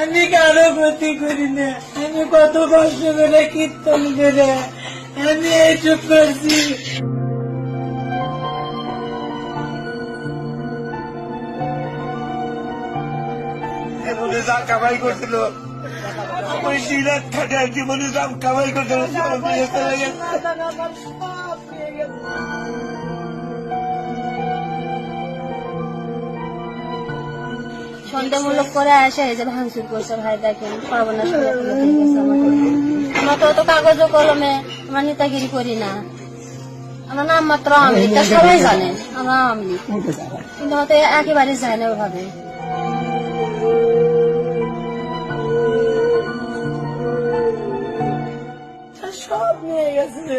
আমি কারো ক্ষতি করি না, আমি কত কষ্ট করে কীর্তন করে আমি এইসব করছি। জীবনে যা কামাই করছিল ওই দিনের খাটে জীবনে যা কামাই করছিল সব নিয়ে চলে গেছে। সন্দেহমূলক করে আসে যে ভাঙচুর করছে। ভাই দেখেন পাবনা আমরা তো অত কাগজ কলমে আমরা নেতাগিরি করি না, আমার নাম মাত্র আওয়ামী লীগ, সবাই জানে আমরা আওয়ামী লীগ, কিন্তু হয়তো একেবারে যায় না ওভাবে। সব নিয়ে গেছে।